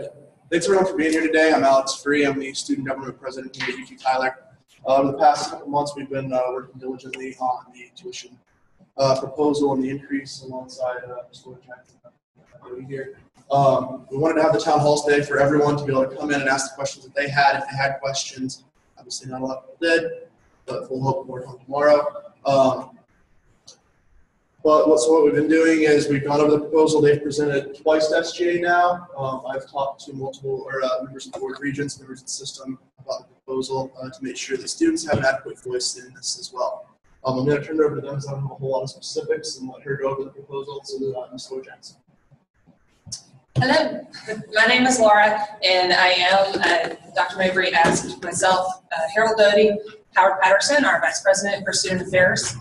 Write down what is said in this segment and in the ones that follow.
Good. Thanks everyone for being here today. I'm Alex Free. I'm the student government president here at UT Tyler. Over the past couple months, we've been working diligently on the tuition proposal and the increase alongside Mr. Jackson here. We wanted to have the town hall today for everyone to be able to come in and ask the questions that they had. If they had questions, obviously not a lot of people did, but we'll hope more come tomorrow. So what we've been doing is we've gone over the proposal. They've presented twice to SGA now. I've talked to multiple members of the board of regents, members of the system about the proposal to make sure that students have an adequate voice in this as well. I'm going to turn it over to them because I don't have a whole lot of specifics and let her go over the proposal. So Ms. Jackson. Hello, my name is Laura, and I am, Dr. Mabry asked myself, Harold Doty, Howard Patterson, our Vice President for Student Affairs,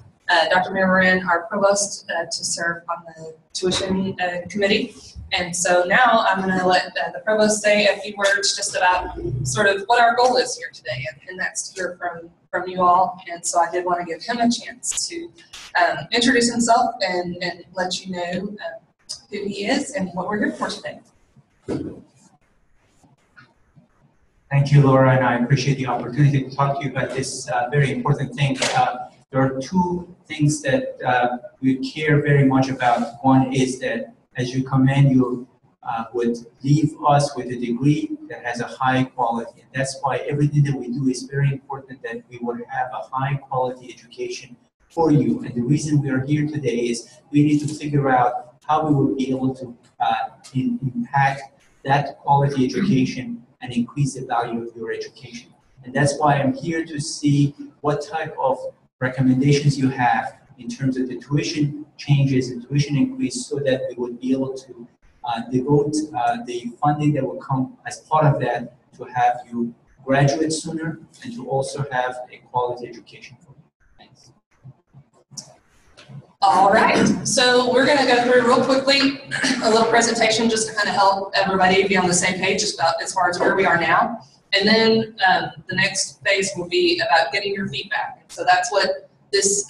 Dr. Marin, our Provost, to serve on the tuition committee. And so now I'm going to let the Provost say a few words just about sort of what our goal is here today, and that's to hear from you all. And so I did want to give him a chance to introduce himself and let you know who he is and what we're here for today. Thank you, Laura, and I appreciate the opportunity to talk to you about this very important thing. There are two things that we care very much about. One is that as you come in, you would leave us with a degree that has a high quality. And that's why everything that we do is very important, that we would have a high quality education for you. And the reason we are here today is we need to figure out how we will be able to impact that quality education and increase the value of your education. And that's why I'm here to see what type of recommendations you have in terms of the tuition changes and tuition increase, so that we would be able to devote the funding that will come as part of that to have you graduate sooner and to also have a quality education for you. Thanks. All right, so we're going to go through real quickly a little presentation just to kind of help everybody be on the same page just about as far as where we are now. And then the next phase will be about getting your feedback. So that's what this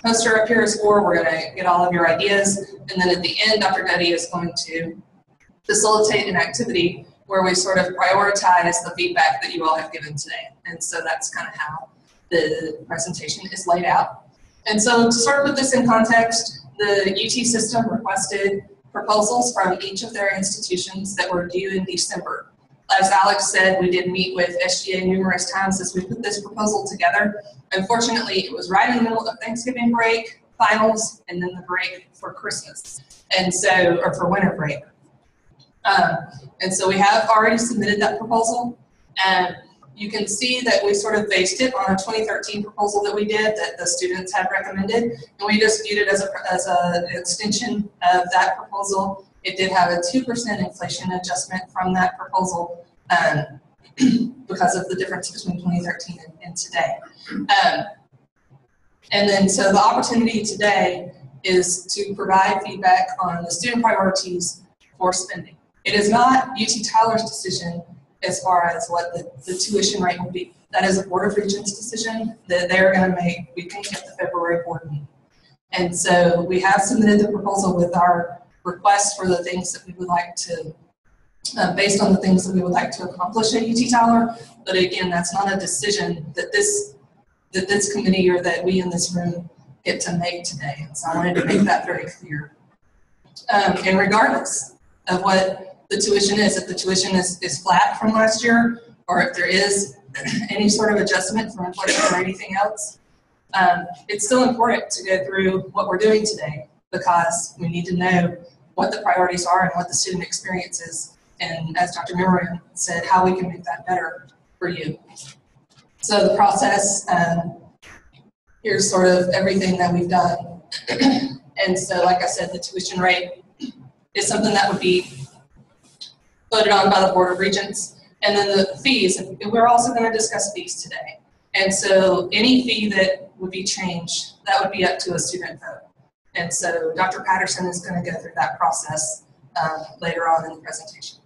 poster up here is for. We're going to get all of your ideas. And then at the end, Dr. Doty is going to facilitate an activity where we sort of prioritize the feedback that you all have given today. And so that's kind of how the presentation is laid out. And so to sort of put this in context, the UT system requested proposals from each of their institutions that were due in December. As Alex said, we did meet with SGA numerous times as we put this proposal together. Unfortunately, it was right in the middle of Thanksgiving break, finals, and then the break for Christmas, and so, or for winter break. And so we have already submitted that proposal, and you can see that we sort of based it on a 2013 proposal that we did that the students had recommended, and we just viewed it as an extension of that proposal. It did have a 2% inflation adjustment from that proposal because of the difference between 2013 and today. And then so the opportunity today is to provide feedback on the student priorities for spending. It is not UT Tyler's decision as far as what the tuition rate will be. That is a Board of Regents decision that they're going to make beginning at the February board meeting. And so we have submitted the proposal with our requests for the things that we would like to, based on the things that we would like to accomplish at UT Tyler. But again, that's not a decision that this committee or that we in this room get to make today. And so I wanted to make that very clear. And regardless of what the tuition is, if the tuition is flat from last year, or if there is any sort of adjustment from inflation or anything else, it's still important to go through what we're doing today, because we need to know what the priorities are and what the student experience is, and as Dr. Mimran said, how we can make that better for you. So the process, here's sort of everything that we've done. And so like I said, the tuition rate is something that would be voted on by the Board of Regents. And then the fees, and we're also going to discuss fees today. And so any fee that would be changed, that would be up to a student vote. And so Dr. Patterson is going to go through that process later on in the presentation.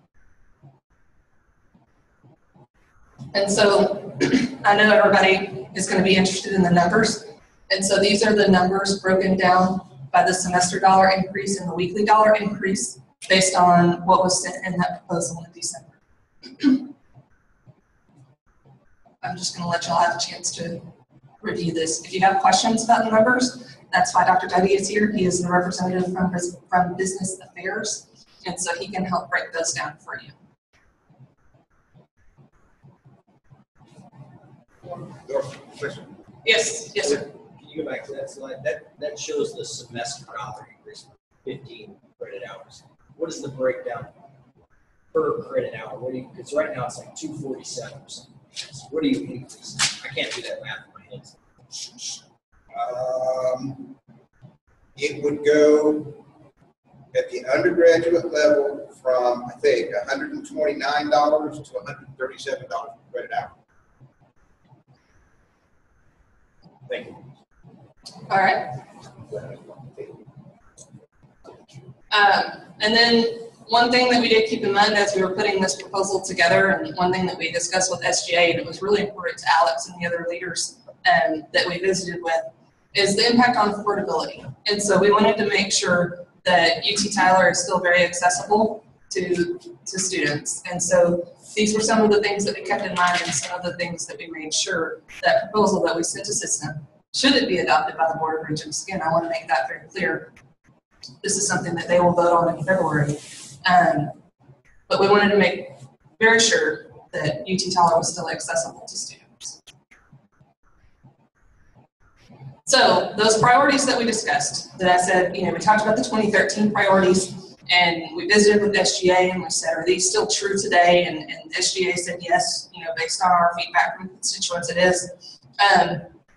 And so I know everybody is going to be interested in the numbers. And so these are the numbers broken down by the semester dollar increase and the weekly dollar increase. based on what was sent in that proposal in December. I'm just going to let y'all have a chance to review this. If you have questions about the numbers, that's why Dr. Duddy is here. He is the representative from Business Affairs, and so he can help break those down for you. Question. Yes, yes, sir. Can you go back to that slide? That shows the semester dollar increase, 15 credit hours. What is the breakdown per credit hour? What do you? Because right now it's like 247 or something. So what do you increase? I can't do that math in my head. It would go at the undergraduate level from, I think, $129 to $137 per credit hour. Thank you. All right. And then one thing that we did keep in mind as we were putting this proposal together, and one thing that we discussed with SGA, and it was really important to Alex and the other leaders that we visited with, is the impact on affordability. And so we wanted to make sure that UT Tyler is still very accessible to students. And so these were some of the things that we kept in mind, and some of the things that we made sure that proposal that we sent to system, should it be adopted by the Board of Regents, again, I want to make that very clear. This is something that they will vote on in February. But we wanted to make very sure that UT Tyler was still accessible to students. So those priorities that we discussed, that I said, we talked about the 2013 priorities, and we visited with SGA, and we said, are these still true today? And SGA said yes, based on our feedback from constituents, it is.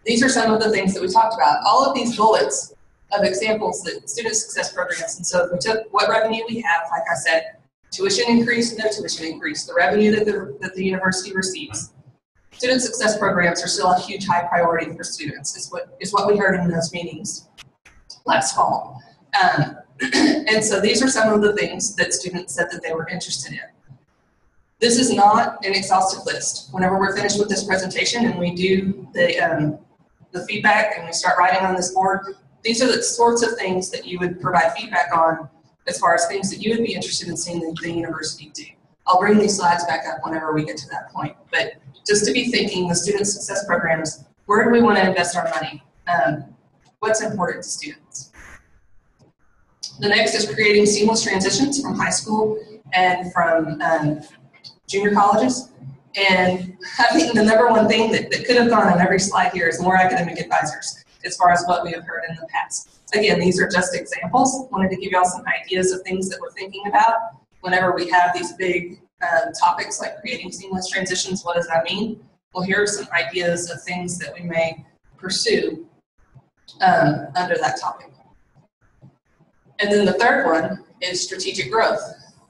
These are some of the things that we talked about. All of these bullets of examples that student success programs, and so we took what revenue we have, like I said, tuition increase, no tuition increase, the revenue that the university receives. Student success programs are still a huge high priority for students, is what we heard in those meetings last fall. And so these are some of the things that students said that they were interested in. This is not an exhaustive list. Whenever we're finished with this presentation and we do the feedback and we start writing on this board, these are the sorts of things that you would provide feedback on as far as things that you would be interested in seeing the university do. I'll bring these slides back up whenever we get to that point. But just to be thinking, the student success programs, where do we want to invest our money? What's important to students? The next is creating seamless transitions from high school and from junior colleges. And I think the number one thing that could have gone on every slide here is more academic advisors, as far as what we have heard in the past. Again, these are just examples. Wanted to give you all some ideas of things that we're thinking about whenever we have these big topics like creating seamless transitions. What does that mean? Well, here are some ideas of things that we may pursue under that topic. And then the third one is strategic growth.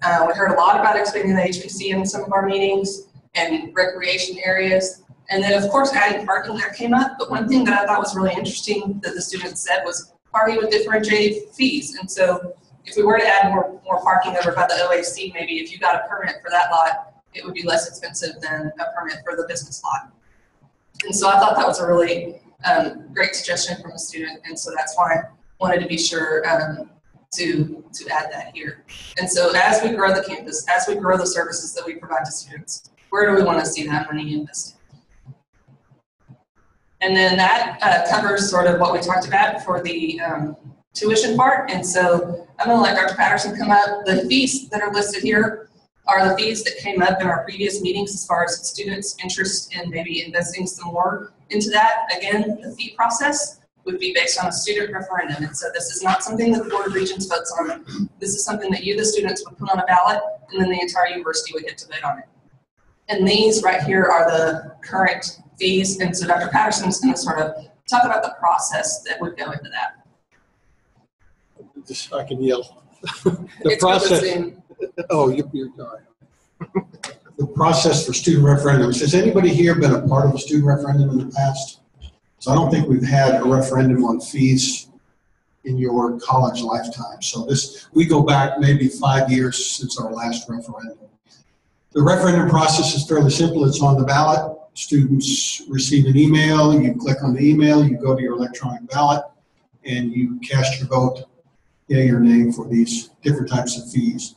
We heard a lot about expanding the HPC in some of our meetings and recreation areas. And then, of course, adding parking, that came up. But one thing that I thought was really interesting that the students said was parking with differentiated fees. And so if we were to add more parking over by the OAC, maybe if you got a permit for that lot, it would be less expensive than a permit for the business lot. And so I thought that was a really great suggestion from a student. And so that's why I wanted to be sure to add that here. And so as we grow the campus, as we grow the services that we provide to students, where do we want to see that money invested? And then that covers sort of what we talked about for the tuition part. And so I'm going to let Dr. Patterson come up. The fees that are listed here are the fees that came up in our previous meetings as far as students' interest in maybe investing some more into that. Again, the fee process would be based on a student referendum. And so this is not something that the Board of Regents votes on. This is something that you, the students, would put on a ballot, and then the entire university would get to vote on it. And these right here are the current fees. And so Dr. Patterson is going to sort of talk about the process that would go into that. I can yell. The process. Oh, you're sorry. The process for student referendums. Has anybody here been a part of a student referendum in the past? So I don't think we've had a referendum on fees in your college lifetime. So we go back maybe 5 years since our last referendum. The referendum process is fairly simple. It's on the ballot. Students receive an email. You click on the email. You go to your electronic ballot, and you cast your vote yea or nay for these different types of fees.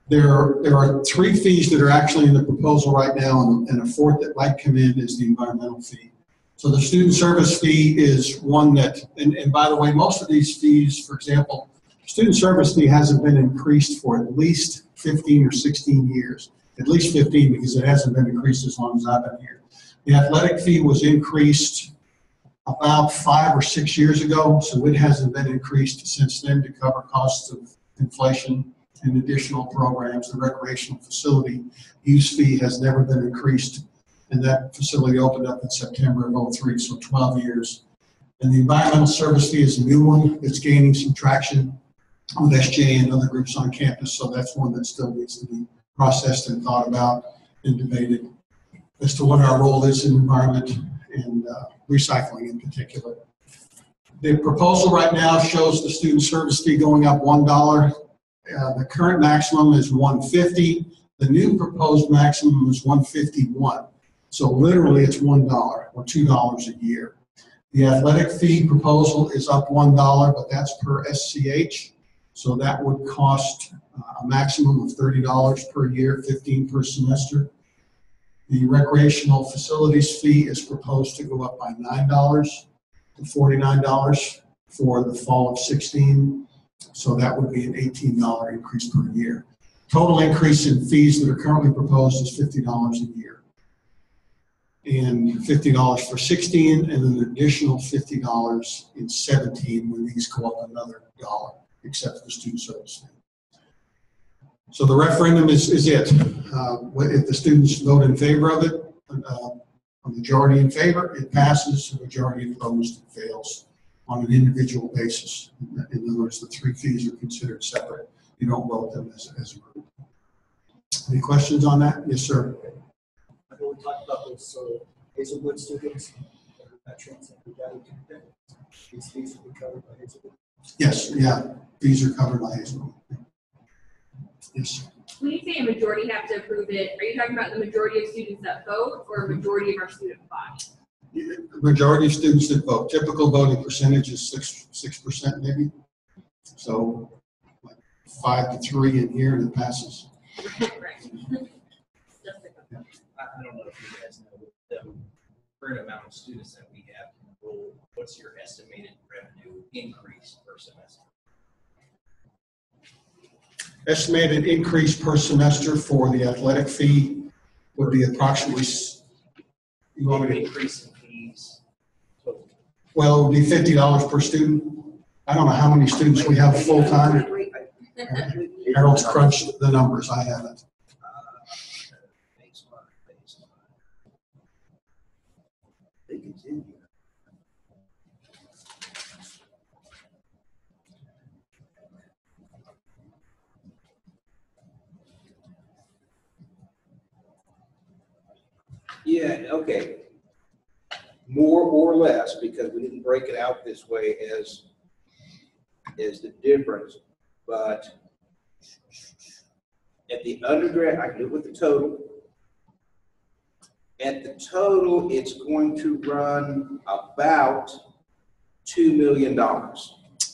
There are 3 fees that are actually in the proposal right now, and a 4th that might come in is the environmental fee. So the student service fee is one that, and by the way, most of these fees, for example, student service fee hasn't been increased for at least 15 or 16 years. At least 15 because it hasn't been increased as long as I've been here. The athletic fee was increased about 5 or 6 years ago, so it hasn't been increased since then to cover costs of inflation and additional programs. The recreational facility use fee has never been increased, and that facility opened up in September of '03, so 12 years. And the environmental service fee is a new one. It's gaining some traction with SJ and other groups on campus, so that's one that still needs to be processed and thought about and debated as to what our role is in environment and recycling in particular. The proposal right now shows the student service fee going up $1. The current maximum is $1.50. The new proposed maximum is $1.51. So literally it's $1 or $2 a year. The athletic fee proposal is up $1, but that's per SCH. So that would cost a maximum of $30 per year, $15 per semester. The recreational facilities fee is proposed to go up by $9 to $49 for the fall of '16. So that would be an $18 increase per year. Total increase in fees that are currently proposed is $50 a year. And $50 for '16, and an additional $50 in '17 when these go up another $1, except for the student service fee. So the referendum is it. If the students vote in favor of it, a majority in favor, it passes. A majority opposed, it fails on an individual basis. In other words, the 3 fees are considered separate. You don't vote them as a group. Any questions on that? Yes, sir. I know we talked about those Hazelwood students, veterans, and these fees will be covered by Hazelwood. Yes, yeah, fees are covered by Hazelwood. Yes. When you say a majority have to approve it, are you talking about the majority of students that vote or a majority of our student body? The majority of students that vote. Typical voting percentage is 6% maybe. So like 5 to 3 in here, and it passes. Right. I don't know if you guys know the current amount of students that we have enrolled. What's your estimated revenue increase per semester? Estimated increase per semester for the athletic fee would be approximately, you want me to, Increase in fees total. well, it would be $50 per student. I don't know how many students we have full time. Harold's crunched the numbers, I haven't. Yeah, okay. More or less, because we didn't break it out this way as the difference, but at the undergrad, I can do it with the total. At the total, it's going to run about $2 million.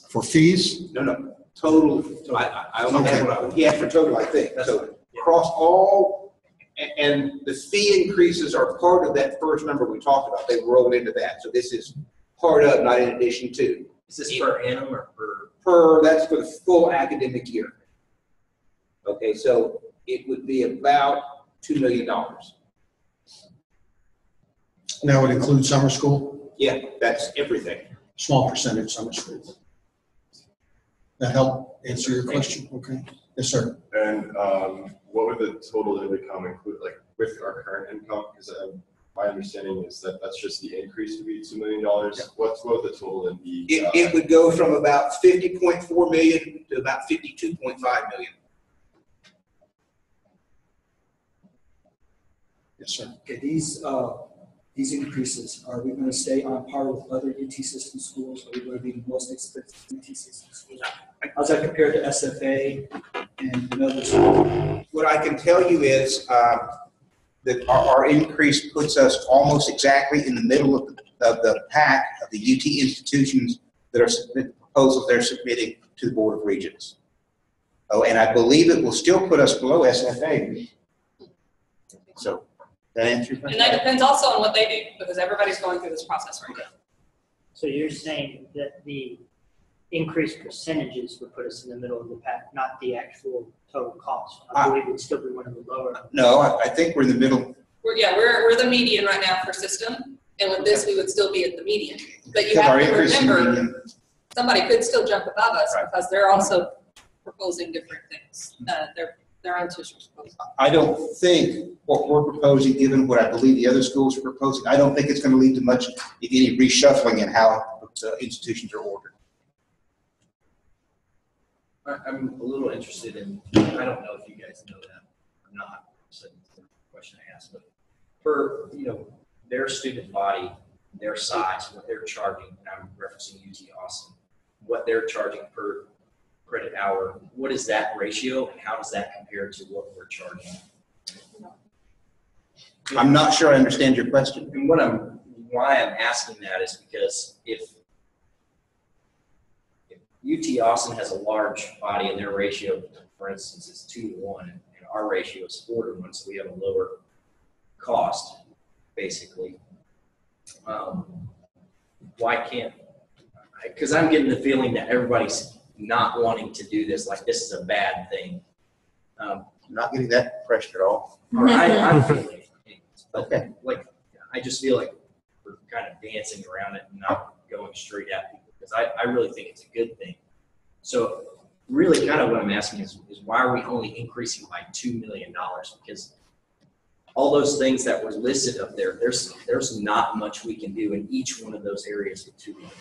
For fees? No, total. I only have what he asked for total, I think. So across all, and the fee increases are part of that first number we talked about. They rolled into that. So this is part of, not in addition to. Is this per annum or per? That's for the full academic year. Okay, so it would be about $2 million. That would include summer school? Yeah, that's everything. Small percentage summer school. That help answer your question? Okay. Yes, sir. And what would the total income include, like with our current income? Because my understanding is that that's just the increase to be $2 million. Yeah. What would the total then be? It would go from about 50.4 million to about 52.5 million. Yes, sir. Okay, these increases, are we going to stay on par with other UT system schools? Are we going to be the most expensive UT system schools? How's that compared to SFA and another schools? What I can tell you is that our increase puts us almost exactly in the middle of the pack of the UT institutions that are submitting proposals they're submitting to the Board of Regents. Oh, and I believe it will still put us below SFA. So, that answer your question? And that depends also on what they do, because everybody's going through this process right now. So you're saying that the increased percentages would put us in the middle of the pack, not the actual total cost? I believe it would still be one of the lower. No, I think we're in the middle. We're the median right now for system, and with this, we would still be at the median. But you Because our have to increase in remember, median- somebody could still jump above us Right. because they're also proposing different things. Their own tuition proposal. I don't think what we're proposing, given what I believe the other schools are proposing, I don't think it's going to lead to much, if any, reshuffling in how institutions are ordered. I'm a little interested in, I don't know if you guys know that or not, so it's a question I asked, but for, their student body, their size, what they're charging, and I'm referencing UT Austin, what they're charging per credit hour, what is that ratio and how does that compare to what we're charging? I'm not sure I understand your question. And why I'm asking that is because if UT Austin has a large body and their ratio, for instance, is 2-to-1, and our ratio is 4-to-1, so we have a lower cost, basically. Why can't? Because I'm getting the feeling that everybody's not wanting to do this, like this is a bad thing. I'm not getting that impression at all. Or I'm feeling it. Okay. Like, I just feel like we're kind of dancing around it and not going straight at people, because I really think it's a good thing. So really kind of what I'm asking is why are we only increasing by $2 million? Because all those things that were listed up there, there's not much we can do in each one of those areas with $2 million.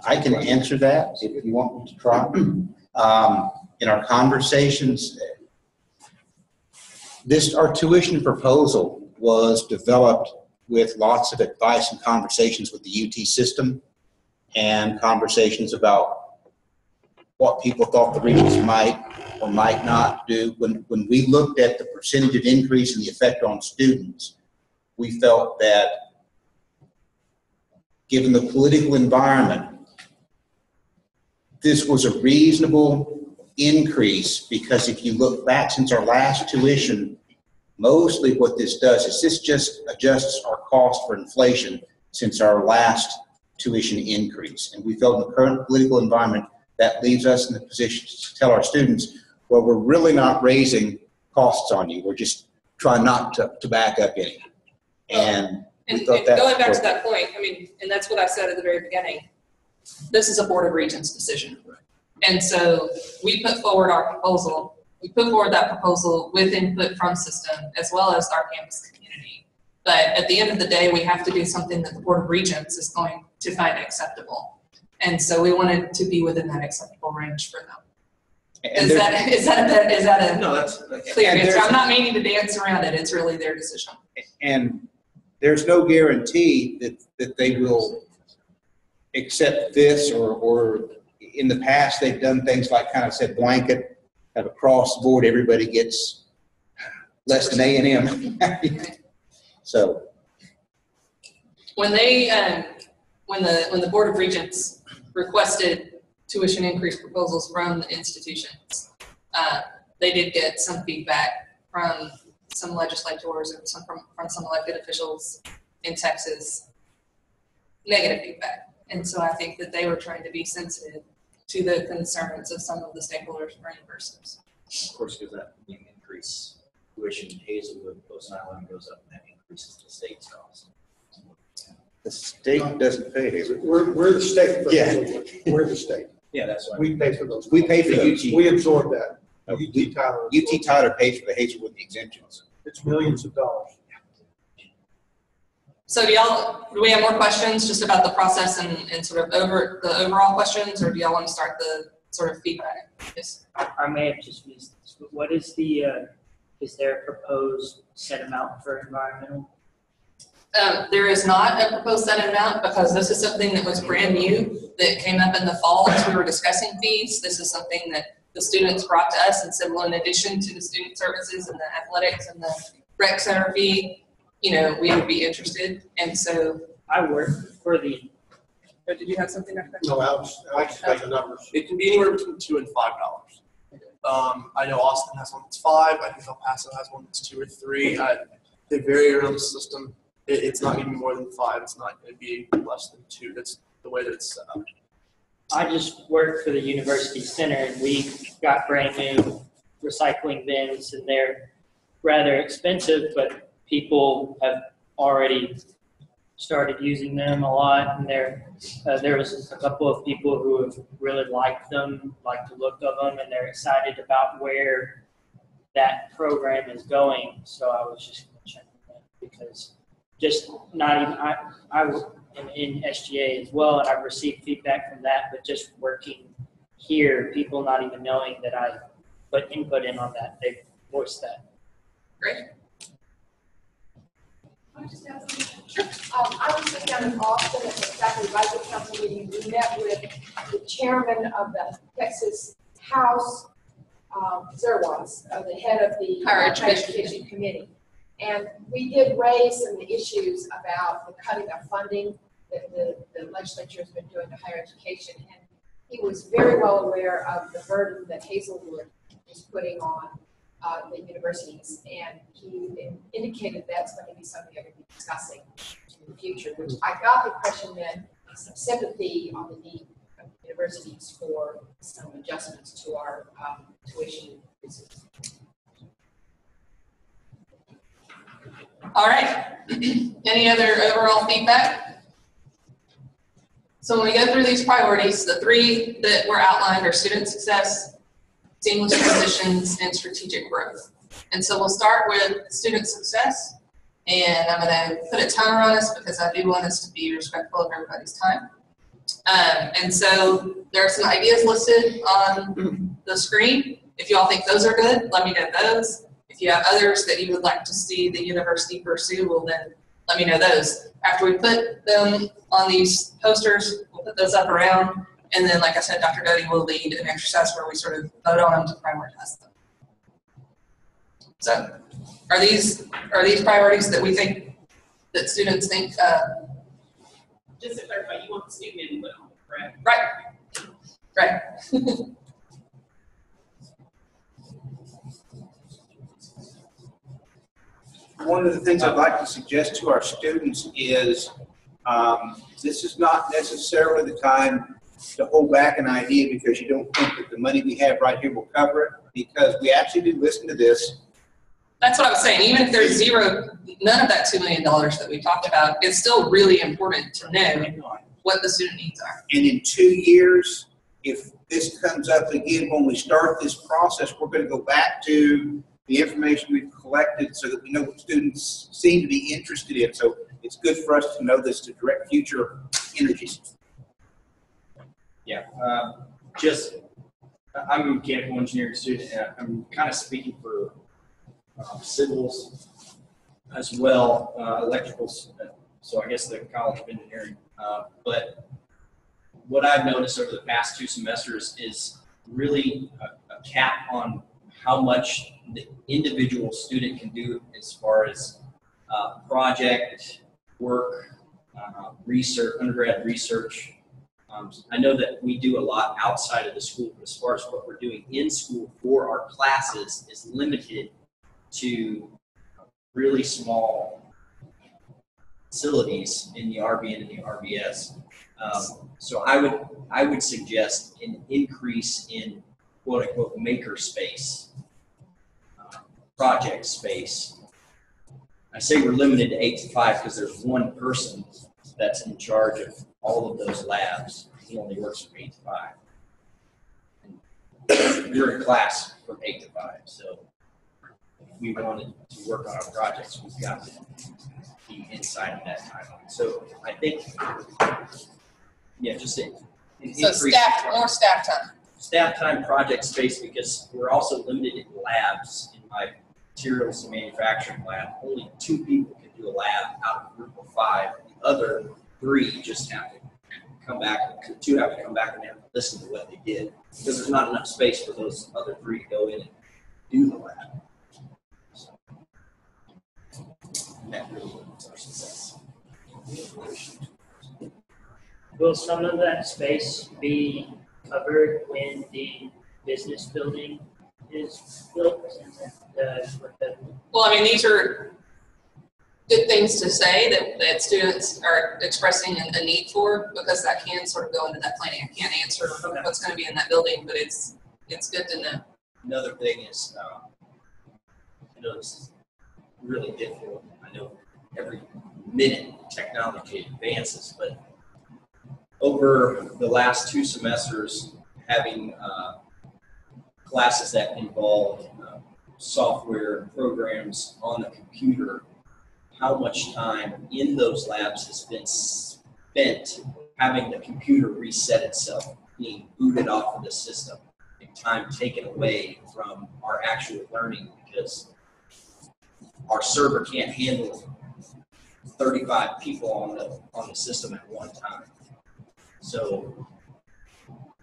I can answer that if you want me to try. In our conversations, our tuition proposal was developed with lots of advice and conversations with the UT system and conversations about what people thought the Regents might or might not do. When we looked at the percentage of increase and the effect on students, we felt that given the political environment, this was a reasonable increase, because if you look back since our last tuition, mostly what this does is this just adjusts our cost for inflation since our last tuition increase. And we felt in the current political environment that leaves us in the position to tell our students, well, we're really not raising costs on you. We're just trying not to back up any. And going back to that point, and that's what I said at the very beginning, this is a Board of Regents decision. And so we put forward our proposal. We put forward that proposal with input from system as well as our campus community. But at the end of the day, we have to do something that the Board of Regents is going to find acceptable. And so we wanted to be within that acceptable range for them. Is that a No, that's clear answer? I'm not meaning to dance around it. It's really their decision. And there's no guarantee that they will accept this, or in the past they've done things like kind of said blanket, have across the board, everybody gets less than A&M. So when they when the Board of Regents requested tuition increase proposals from the institutions, they did get some feedback from some legislators and from some elected officials in Texas, negative feedback. And so I think that they were trying to be sensitive to the concerns of some of the stakeholders for universities. of course, because that increase tuition in Hazelwood, Post Island goes up, and that increases the state's cost. the state doesn't pay it. We're the state. for Yeah. Hazelwood. We're the state. Yeah, that's why. We pay for those. We pay for UT. We absorb that. No, UT Tyler. UT Tyler pays for the Hazelwood exemptions. It's millions of dollars. So do we have more questions just about the process and sort of the overall questions, or do y'all want to start the sort of feedback? Yes. I may have just missed this, but what is is there a proposed set amount for environmental? There is not a proposed set amount, because this is something that was brand new that came up in the fall as we were discussing fees. This is something that the students brought to us and said, well, in addition to the student services and the athletics and the rec center fee, we would be interested. And so I work for the Or did you have something, Dr. Beck? No, Alex got the numbers. It can be anywhere between $2 and $5. I know Austin has one that's $5. I think El Paso has one that's $2 or $3. They vary around the system. It's not going to be more than $5. It's not going to be less than $2. That's the way that it's set up. I just work for the University Center, and we got brand new recycling bins, and they're rather expensive, but people have already started using them a lot, and there was a couple of people who have really liked them, like the look of them, and they're excited about where that program is going. So I was just going to check that, because just not even, I am in SGA as well, and I've received feedback from that, but just working here, people not even knowing that I put input in on that, they've voiced that. Great. I just have something. Sure. I was just down in Austin at the faculty advisory council meeting. We met with the chairman of the Texas House, Zerwas, the head of the Higher Higher Education Education Committee. And we did raise some issues about the cutting of funding that the legislature has been doing to higher education. And he was very well aware of the burden that Hazelwood is putting on the universities, and he indicated that's going to be something they're going to be discussing in the future, which I got the impression then some sympathy on the need of universities for some adjustments to our tuition increases. All right. Any other overall feedback? So when we go through these priorities, the 3 that were outlined are student success, seamless transitions, and strategic growth. And so we'll start with student success, and I'm going to put a timer on us because I do want us to be respectful of everybody's time. And so there are some ideas listed on the screen. If you all think those are good, let me know those. If you have others that you would like to see the university pursue, well then let me know those. After we put them on these posters, we'll put those up around, and then like I said, Dr. Doty will lead an exercise where we sort of vote on them to prioritize them. So are these priorities that we think, that students think? Just to clarify, you want the student input on, correct? Right. Right. One of the things I'd like to suggest to our students is this is not necessarily the time to hold back an idea because you don't think that the money we have right here will cover it, because we actually did listen to this. That's what I was saying. Even if there's none of that $2 million that we talked about, it's still really important to know what the student needs are. And in 2 years, if this comes up again when we start this process, we're going to go back to the information we've collected so that we know what students seem to be interested in. So it's good for us to know this to direct future energies. Yeah, I'm a mechanical engineering student, and I'm kind of speaking for civils as well, electricals, so I guess the College of Engineering. But what I've noticed over the past 2 semesters is really a cap on how much the individual student can do as far as project work, research, undergrad research. I know that we do a lot outside of the school, but as far as what we're doing in school for our classes is limited to really small facilities in the RBN and the RBS. So I would suggest an increase in quote unquote maker space, project space. I say we're limited to 8 to 5 because there's one person that's in charge of all of those labs. He only works from 8 to 5. We're in class from 8 to 5, so if we wanted to work on our projects, we've got to be inside of that timeline. So I think, yeah, just an So more staff time. Staff time, project space, because we're also limited in labs. In my materials and manufacturing lab, only 2 people can do a lab out of a group of 5. The other 3 just have to come back, 2 have to come back and have to listen to what they did, because there's not enough space for those other 3 to go in and do the lab. So, that really limits our success. Will some of that space be covered when the business building is built? Well, I mean, these are good things to say that students are expressing a need for, because that can sort of go into that planning. I can't answer what's going to be in that building, but it's good to know. Another thing is, I know this is really difficult. I know every minute technology advances, but over the last 2 semesters, having classes that involved software programs on the computer, how much time in those labs has been spent having the computer reset itself, being booted off of the system, and time taken away from our actual learning because our server can't handle 35 people on the system at one time. So,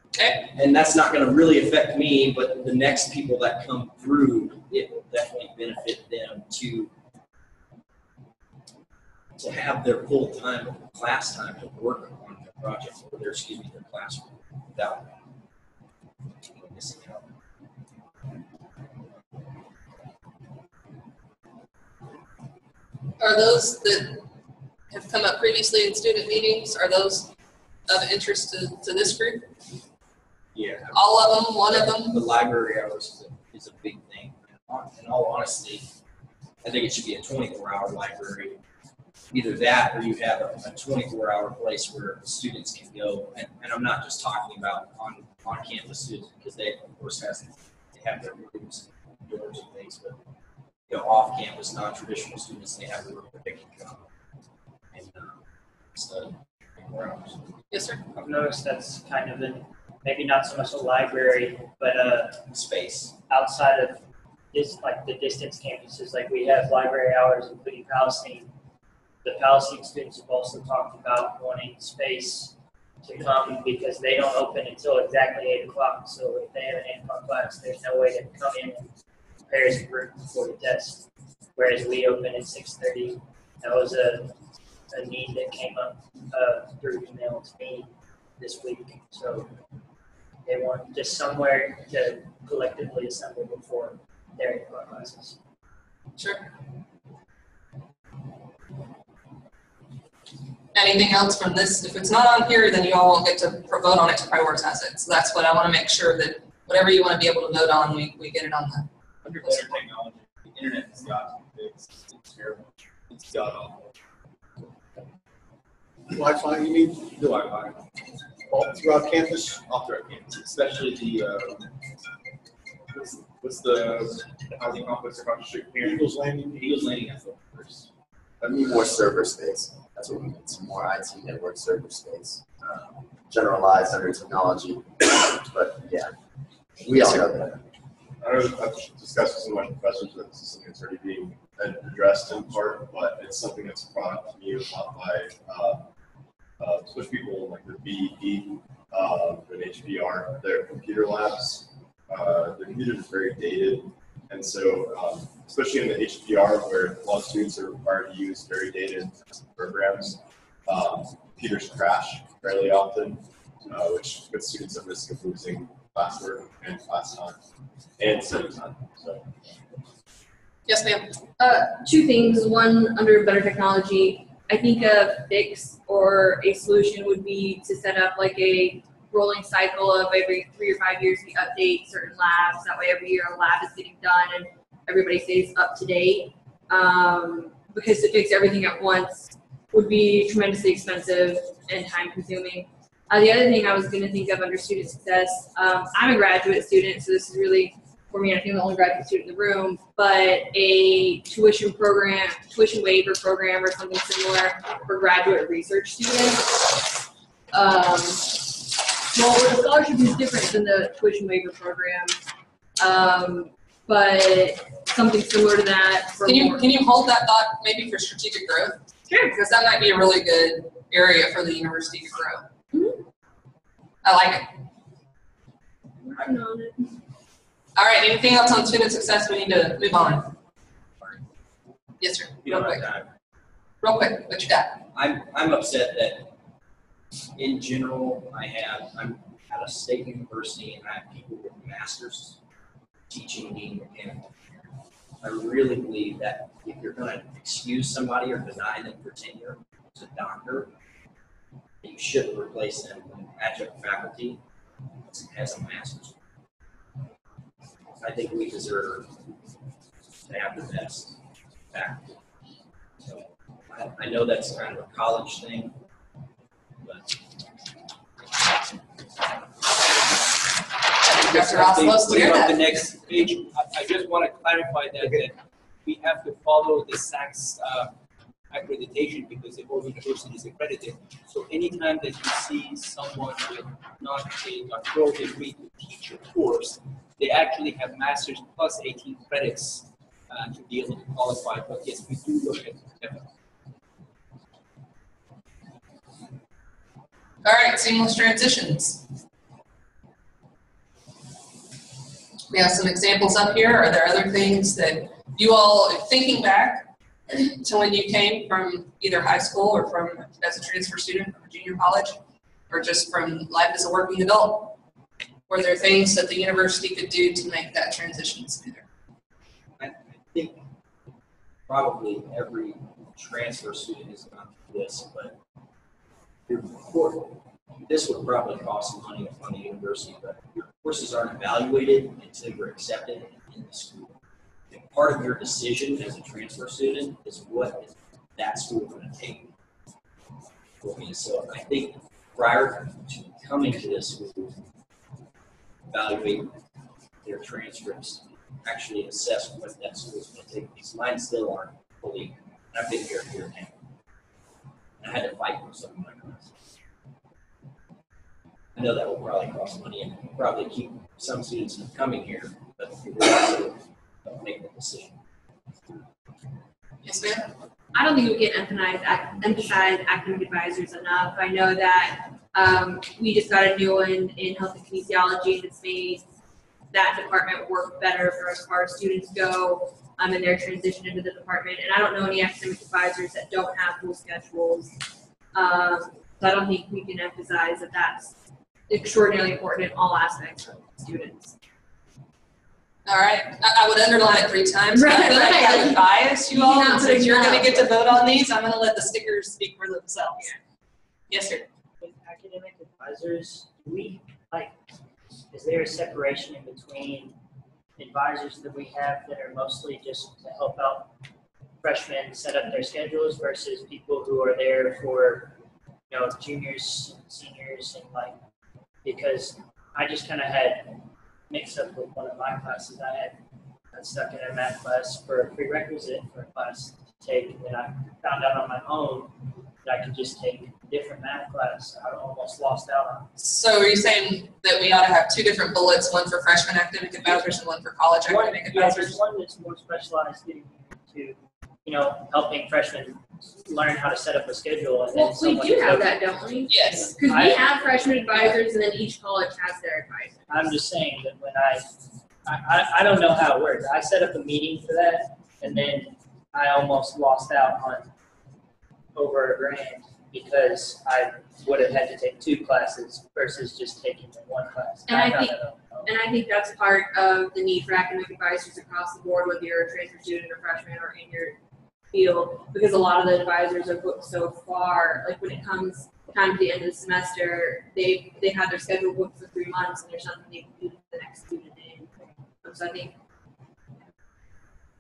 Okay. and that's not going to really affect me, but the next people that come through, it will definitely benefit them to have their full time class time to work on their project or their classroom without missing out. Are those that have come up previously in student meetings, are those of interest to this group? Yeah. All of them, one of them? The library hours is a big thing. In all honesty, I think it should be a 24-hour library. Either that or you have a 24-hour place where students can go. And I'm not just talking about on-campus students, because they, of course, have their rooms, doors and things, but off-campus, non-traditional students, they have a room that they can come and study 24 hours. Yes, sir. I've noticed that's kind of maybe not so much a library, but space outside of this, like the distance campuses, like we have library hours, including Palestine. The Palestine students have also talked about wanting space to come because they don't open until exactly 8 o'clock. So if they have an 8 o'clock class, there's no way to come in and prepare some group before the test. Whereas we open at 6:30. That was a need that came up through email to me this week. So they want just somewhere to collectively assemble before their 8 o'clock classes. Sure. Anything else from this? If it's not on here, then you all won't get to vote on it to prioritize it. So that's what I want to make sure, that whatever you want to be able to vote on, we get it on the. Under better technology, the internet has got to be fixed. It's terrible. It's god awful. Wi-Fi, you mean? The Wi-Fi. All throughout campus? All throughout campus, especially the what's the housing complex across the street here? Eagles Landing. Eagles Landing has the first. I need more server space. That's what we need. Some more IT network server space. Generalized under technology, but yeah, we all know that. I've discussed with some of my professors that this is something that's already being addressed in part, but it's something that's brought up to me a lot by especially people like the BEP and HBR, their computer labs. The computers are very dated, and so especially in the HBR where a lot of students are required to use very dated programs, computers crash fairly often, which puts students at risk of losing classwork and class time and study time. So. Yes, ma'am. 2 things. One, under better technology, I think a fix or a solution would be to set up like a rolling cycle of every 3 or 5 years we update certain labs. That way every year a lab is getting done and everybody stays up to date. Because to fix everything at once would be tremendously expensive and time consuming. The other thing I was going to think of under student success, I'm a graduate student, so this is really, for me, I think I'm the only graduate student in the room, but a tuition waiver program or something similar for graduate research students. Well, the scholarship is different than the tuition waiver program, but something similar to that. Can you hold that thought maybe for strategic growth? Sure. Because that might be a really good area for the university to grow. Mm-hmm. I like it. Working on it. All right, anything else on student success? We need to move on. Yes, sir. You don't have time. Real quick, what you got? I'm upset that In general, I'm at a state university and I have people with masters teaching being mechanical. I really believe that if you're going to excuse somebody or deny them for tenure as a doctor, you shouldn't replace them with adjunct faculty as a master's. I think we deserve to have the best faculty. So I know that's kind of a college thing, but Dr. Ross loves to hear On the that. next page, I just want to clarify that we have to follow the SACS accreditation because all university is accredited. So anytime that you see someone with not a doctoral degree to teach a course, they actually have masters plus 18 credits to be able to qualify. But yes, we do look at it. All right, seamless transitions. We have some examples up here. Are there other things that you all, thinking back to when you came from either high school or from as a transfer student from a junior college, or just from life as a working adult, were there things that the university could do to make that transition smoother? I think probably every transfer student has gone through this, but this would probably cost money on the university, but your courses aren't evaluated until you're accepted in the school. And part of your decision as a transfer student is what is that school going to take. Okay, so I think prior to coming to this school, evaluate their transcripts, actually assess what that school is going to take. Because mine still aren't fully. I've been here a year now. I had to fight for some of my classes. I know that will probably cost money and probably keep some students from coming here, but you will also make the decision. Yes, ma'am. I don't think we can emphasize academic advisors enough. I know that we just got a new one in health and kinesiology that's made that department work better for as far as students go in their transition into the department. And I don't know any academic advisors that don't have full schedules. So I don't think we can emphasize that that's extraordinarily important in all aspects of students. All right, I would underline it 3 times. Right, I feel like I would bias you all, and since you're going to get to vote on these, I'm going to let the stickers speak for themselves. Yes, sir. With academic advisors, is there a separation in between advisors that we have that are mostly just to help out freshmen set up their schedules versus people who are there for, juniors, seniors, and because I just kind of had mixed up with one of my classes. I got stuck in a math class for a prerequisite for a class to take, and then I found out on my own that I could just take a different math class. I almost lost out on it. So are you saying that we ought to have 2 different bullets, one for freshman academic advisors and one for college academic advisors? There's one that's more specialized getting into, helping freshmen learn how to set up a schedule. And Well, we do have that, don't we? Yes. Because we have freshman advisors, and then each college has their advisor. I'm just saying that when I don't know how it works. I set up a meeting for that, and then I almost lost out on over $1,000 because I would have had to take 2 classes versus just taking the 1 class. And I think that's part of the need for academic advisors across the board, whether you're a transfer student or freshman or in your field, because a lot of the advisors are booked so far. Like when it comes time to the end of the semester, they have their schedule booked for 3 months, and there's nothing they can do to the next student in. So I think.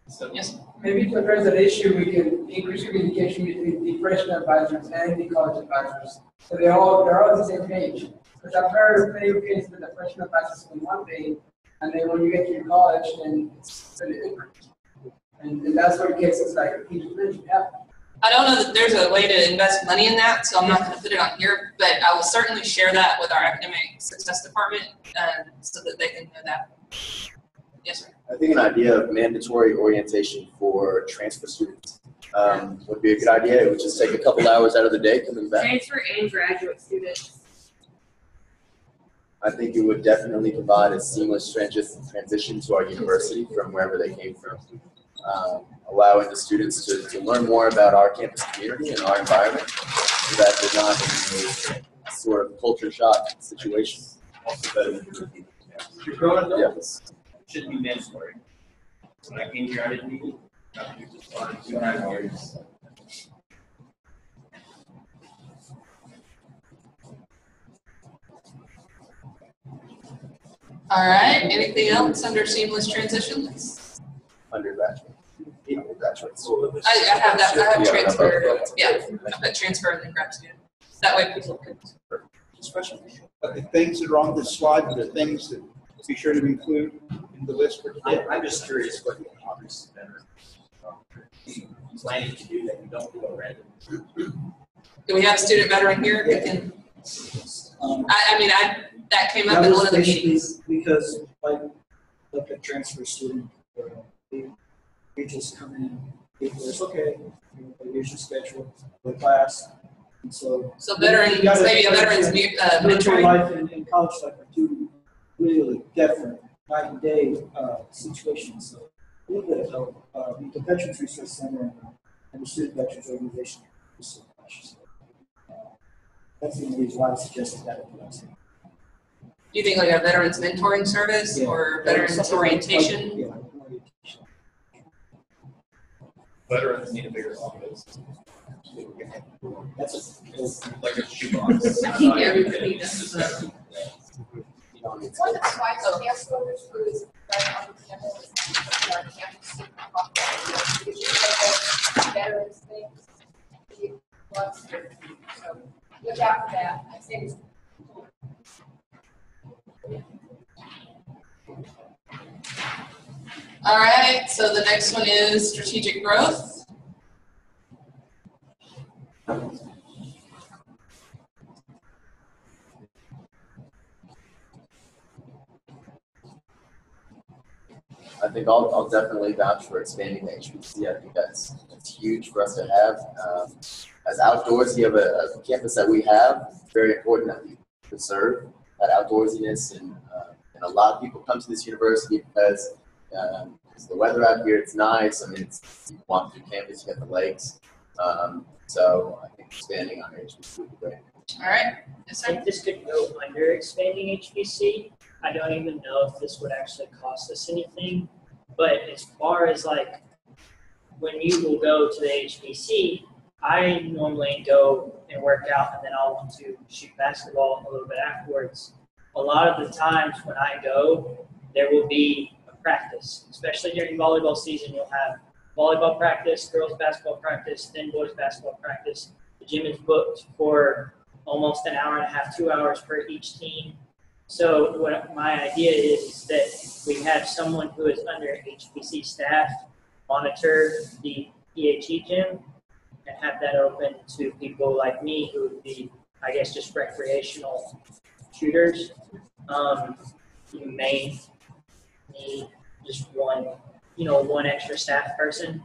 So, yes. Maybe to address that issue, we can increase communication between the freshman advisors and the college advisors, so they're all on the same page. Because I've heard plenty of cases that the freshman advisors on one thing, and then when you get to your college, then it's really different. And that's where cases like he just mentioned happen. I don't know that there's a way to invest money in that, so I'm not going to put it on here, but I will certainly share that with our academic success department so that they can know that. Yes, sir. I think an idea of mandatory orientation for transfer students would be a good idea. It would just take a couple hours out of the day coming back. Transfer and graduate students. I think it would definitely provide a seamless transition to our university from wherever they came from, allowing the students to learn more about our campus community and our environment so that they're not in sort of culture shock situation. Also better than you're growing adults. It shouldn't be mandatory. When I came here, I didn't need it. I was just fine, 2.5 years. All right, anything else under seamless transitions? Undergraduates. I have that, I have transfer, yeah, I put transfer and then grad student. That way people can. The things that are on this slide are the things that be sure to include in the list for today. I'm just curious what the obvious better planning to do that you don't do already. Do we have a student veteran here who can? That came up in one of the meetings. Because like a transfer student, they just come in, it's okay, here's your schedule, the class, and so. So veterans, maybe a veteran's Military mentoring. life and college life are two really different night and day situations. So a little bit of help. The Veterans Resource Center and the Student Veterans Organization is so much. That's the only reason why I suggested that. Do you think like a veterans mentoring service or veterans orientation? Yeah. Veterans need a bigger office. That's like a shoebox. I think everybody does. One of the slides task orders was right on the campus, our campus veterans things. So look out for that. I think. All right, so the next one is strategic growth. I think I'll definitely vouch for expanding the HBC. I think that's huge for us to have. As outdoorsy of a campus that we have, it's very important that we preserve that outdoorsiness. And a lot of people come to this university because the weather out here, it's nice. I mean, you walk through campus, you get the lakes. So I think expanding on HBC would be great. All right. Yes, I think this could go under expanding HBC. I don't even know if this would actually cost us anything, but as far as like when you will go to the HBC, I normally go and work out and then I'll want to shoot basketball a little bit afterwards. A lot of the times when I go, there will be a practice, especially during volleyball season. You'll have volleyball practice, girls basketball practice, then boys basketball practice. The gym is booked for almost an hour and a half, 2 hours per each team. So what my idea is that we have someone who is under HBC staff monitor the EHE gym and have that open to people like me who would be, I guess, just recreational shooters. You may need just one extra staff person,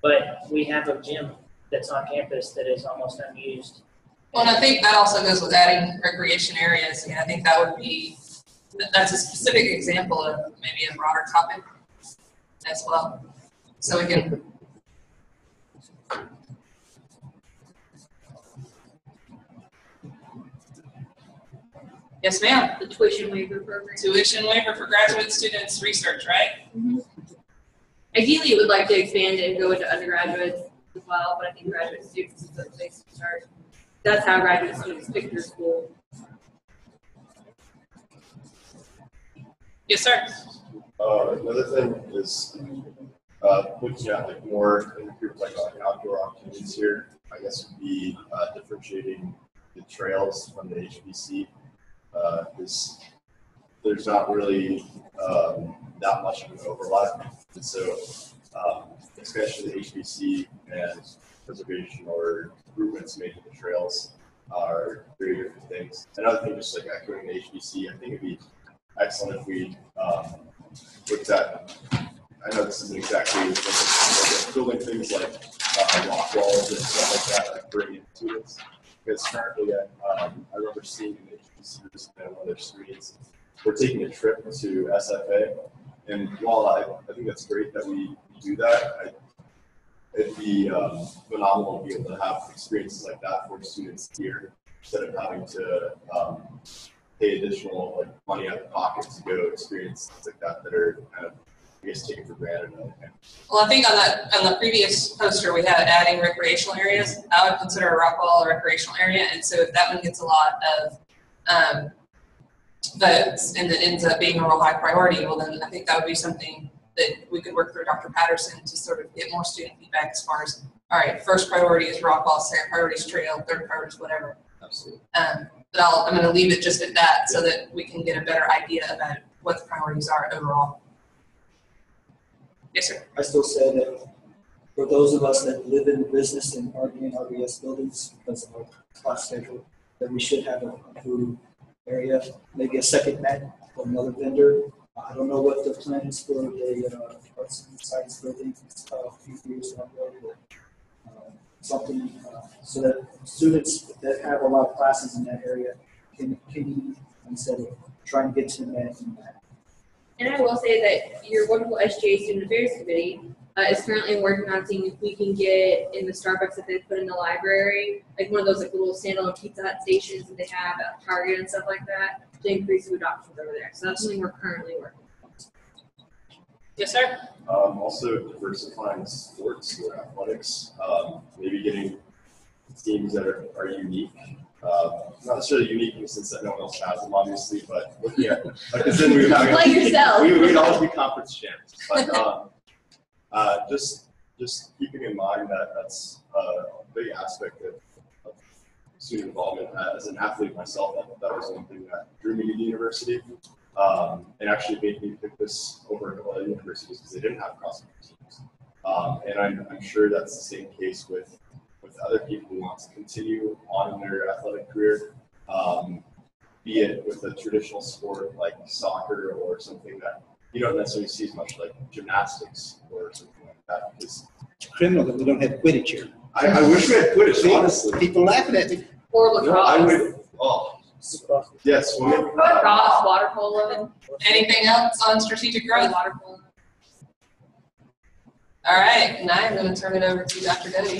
but we have a gym that's on campus that is almost unused. Well, and I think that also goes with adding recreation areas. I mean, I think that's a specific example of maybe a broader topic as well. So we can. Yes, ma'am. The tuition waiver program. Tuition waiver for graduate students research, right? Mm-hmm. Ideally, would like to expand it and go into undergraduates as well, but I think graduate students is the place to start. That's how graduate students pick their school. Yes, sir. Another thing is looking at like more like outdoor opportunities here. I guess would be differentiating the trails from the HBC. There's not really that much of an overlap, and so expansion of the HBC and preservation or improvements made to the trails are very different things. Another thing, just like echoing the HBC, I think it'd be excellent if we looked at, I know this isn't exactly building things like rock walls and stuff like that, like bringing students. Because currently, I remember seeing in the HBC on one of their screens, we're taking a trip to SFA, and while I think that's great that we do that, it'd be phenomenal to be able to have experiences like that for students here. instead of having to pay additional like money out of pocket to go experience things like that are kind of, I guess, taken for granted. Well, I think on the previous poster, we had adding recreational areas. I would consider Rockwall a recreational area, and so if that one gets a lot of votes and it ends up being a real high priority, well, then I think that would be something that we could work through Dr. Patterson to sort of get more student feedback as far as, all right, first priority is Rockwall, second priority is Trail, third priority is whatever. Absolutely. But I'm going to leave it just at that so that we can get a better idea about what the priorities are overall. Yes, sir. I still say that for those of us that live in the business and are in RBS buildings because of our class schedule, that we should have a food area, maybe a second mat or another vendor. I don't know what the plan is for the arts and science building a few years down the road, but something so that students that have a lot of classes in that area can eat instead of trying to get to the mat and that. And I will say that your wonderful SGA Student Affairs Committee is currently working on seeing if we can get in the Starbucks that they put in the library, like one of those like little standalone Pizza Hut stations that they have at Target and stuff like that, to increase food options over there. So that's something we're currently working on. Yes, sir. Also diversifying sports or athletics, maybe getting teams that are unique. Not necessarily unique in the sense that no one else has them, obviously, but looking at, because then we would have, like yourself. we'd always be conference champs. But just keeping in mind that that's a big aspect of student involvement. As an athlete myself, that was one thing that drew me to the university, and actually made me pick this over a couple other universities because they didn't have cross-country teams. And I'm sure that's the same case with other people who want to continue on in their athletic career, be it with a traditional sport like soccer or something that you don't necessarily see as much, like gymnastics or something like that. Because It's criminal that we don't have Quidditch here. I wish we had Quidditch, honestly. People laughing at me. Or lacrosse. No, I would. Oh, yes. Swimming. Lacrosse, water polo. Anything else on strategic growth? Water polo. All right, now I'm going to turn it over to Dr. Doty.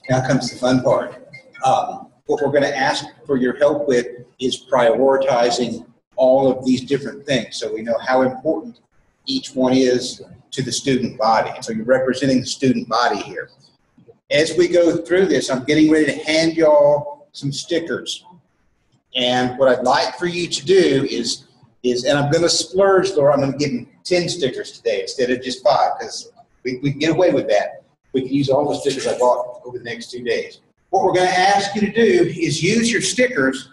Now comes the fun part. What we're going to ask for your help with is prioritizing all of these different things so we know how important each one is to the student body. So you're representing the student body here. As we go through this, I'm getting ready to hand y'all some stickers. And what I'd like for you to do is and I'm going to splurge, Laura, I'm going to give you 10 stickers today instead of just 5 because we can get away with that. We can use all the stickers I bought over the next 2 days. What we're going to ask you to do is use your stickers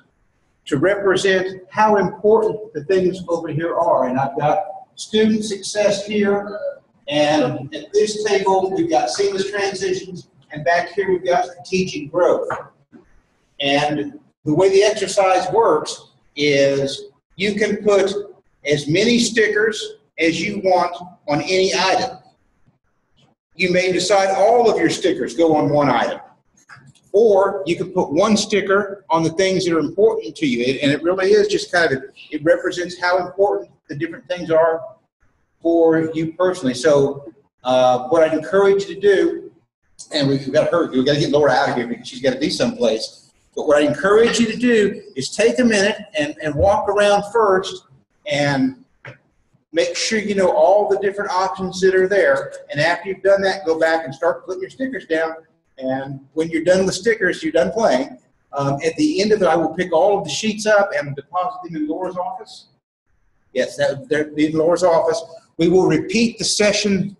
to represent how important the things over here are. And I've got student success here, and at this table we've got seamless transitions, and back here we've got strategic growth. And the way the exercise works is you can put as many stickers as you want on any item. You may decide all of your stickers go on one item. Or you can put one sticker on the things that are important to you. And it really is just kind of, it represents how important the different things are for you personally. So what I'd encourage you to do, and we've got to get Laura out of here because she's got to be someplace. But what I encourage you to do is take a minute and walk around first and make sure you know all the different options that are there. And after you've done that, go back and start putting your stickers down. And when you're done with stickers, you're done playing. At the end of it, I will pick all of the sheets up and deposit them in Laura's office. Yes, they're in Laura's office. We will repeat the session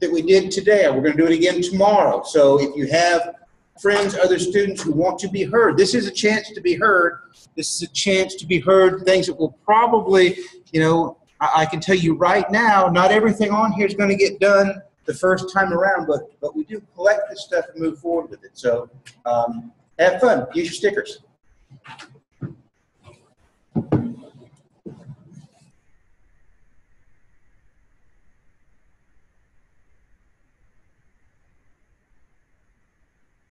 that we did today. We're going to do it again tomorrow. So if you have friends, other students who want to be heard, this is a chance to be heard. This is a chance to be heard. Things that will probably, you know, I can tell you right now, not everything on here is going to get done the first time around, but we do collect this stuff and move forward with it. So have fun. Use your stickers.